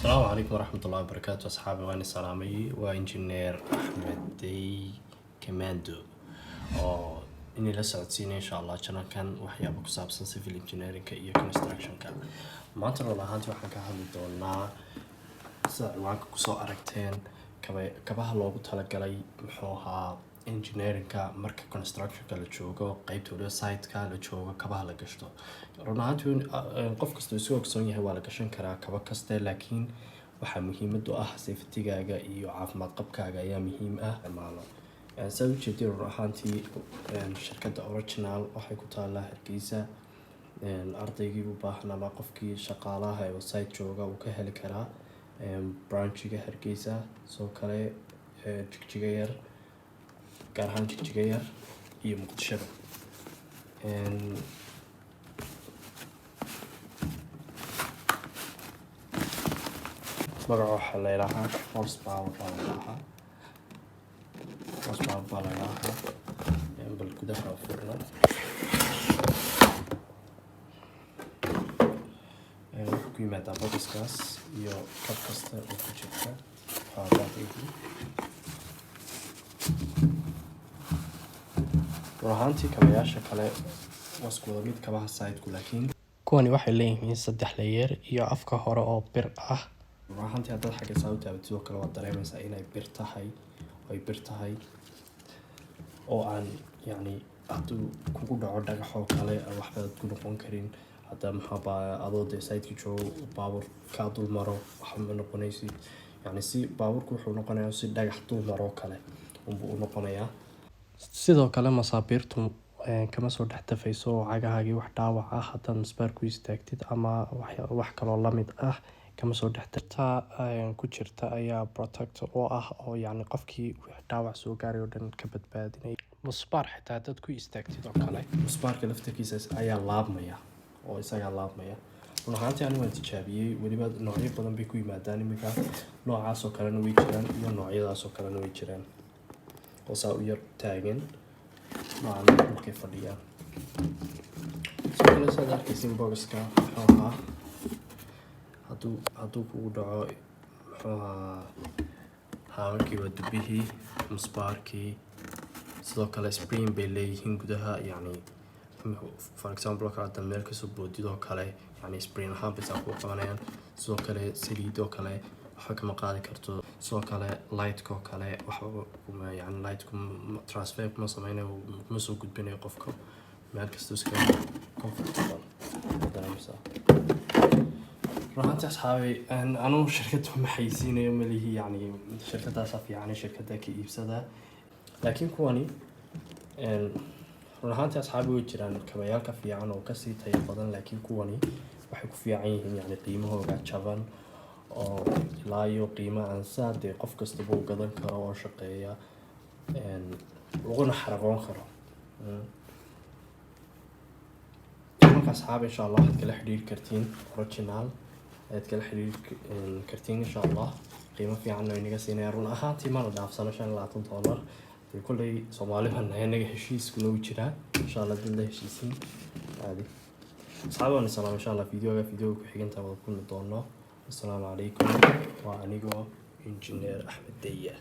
السلام عليكم ورحمة الله وبركاته أصحابي وأنا سلامي وإنجنير أحمد دي كماندو إني لسعودسيني إن شاء الله كان وحيابك سابسن civil engineering iyo construction maanta run ahaantii waxaan ka hadli doonaa sida ciwaanka kusoo aragteen kabaha loogu talagalay muxuu ahaa engineeringka marka constructionka la joogo qaybtooda site-ka la joogo kabaha la gashto run ahaantii qof kasta isoo ogsoon yahay waa la gashan karaa kaba kaste laakiin waxaa muhiimad u ah safety-gaaga iyo caafimaad qabkaaga ayaa muhiim ah maalo سوي جدير رحانتي شركة أوريجينال waxay ku taalaa Hargeysa ardaygii u baahnaa ma qofkii shaqaalaha ee site jooga uu ka heli karaa branchiga Hargeysa soo kale jigjiga yar gaar ahaan jigjiga yar iyo Muqdisho magaca waxa la yiraahdaa horsepower horsepower baa la yiraahdaa bal gudaha furna ku yimaada boxkaas iyo kab kasta oo ku jirta ruuxantii kabayaasha kale wasku wada mid kabaha site-ku laakiin kuwani waxay leeyihiin 3 layer iyo afka hore oo bir ah ruuxantii hadda xagga sawirta sidoo kale waa dareemaysaa inay bir tahay oo aan yani haduu kugu dhaco dhagaxo kale waxba ku noqon karin hadda maxaa adoo site-ka joogo baabuur ka dul maro waxa ma noqonaysi yani si baabuurku wuxuu noqonayaa si dhagax dul maro kale uu noqonayaa sidoo kale masaabiirtu kama soo dhaxtafayso cagahaagii wax dhaawac ah hadan masbaar ku istaagtid ama wax kale oo la mid ah kama soo dhaxtafta ku jirta ayaa protector oo ah oo yani qofkii wax dhaawac soo gaaray oo dhan ka badbaadinay musbaar xitaa dad ku istaagtid oo kale musbaarka laftigiisa ayaa laabmaya oo isaga laabmaya ruuxantii anigu waan tijaabiyay waliba noocyo badan bay ku yimaadaan imika noocaas oo kalena way jiraan iyo noocyadaas oo kalena way jiraan oo saa u yar taagan macna markay fadhiyaan soo kale sida arkaysin boxka waxaa haduu kugu dhaco hawlkii waa dubihii musbaarkii sidoo kale spring bay leeyihiin gudaha yani for example ka meel ka soo boodidoo kale yani spring ahaan bay ku qabanayaan sidoo kale saliidoo kale waxa kama qaadi karto sidoo kale light-ko kale waxa yani light-ku transfer kuma sameeynayo kuma soo gudbinayo qofka meel kasta iska comfortable dareemsa ruuxantii asxaabay anuu shirkadda ma xaysiinayo malihi yani shirkadaas fiican shirkadda ka iibsada laakiin kuwani ruuxantii asxaabay way jiraan kabayaalka fiican oo ka sii tayo badan laakiin kuwani waxay ku fiican yihiin yani qiimahooda jaban oo ilaa iyo qiimo aan saade qof kasta uu gadan karo oo shaqeeya laguna xaraqoon karo marka asxaabay insha Allah waxaad kala xiriir kartiin original aad kala xiriir kartiin insha Allah qiimo fiican oo inaga siinaya run ahaantii ma la dhaafsano $25 kulay Soomaaliban inaga heshiis ku loo jiraa insha Allah dad la heshiisiin aadi asxaabana salaam insha Allah video ku xiganta wada kulmi doono السلام عليكم وأنيقو إنجنير أحمد دية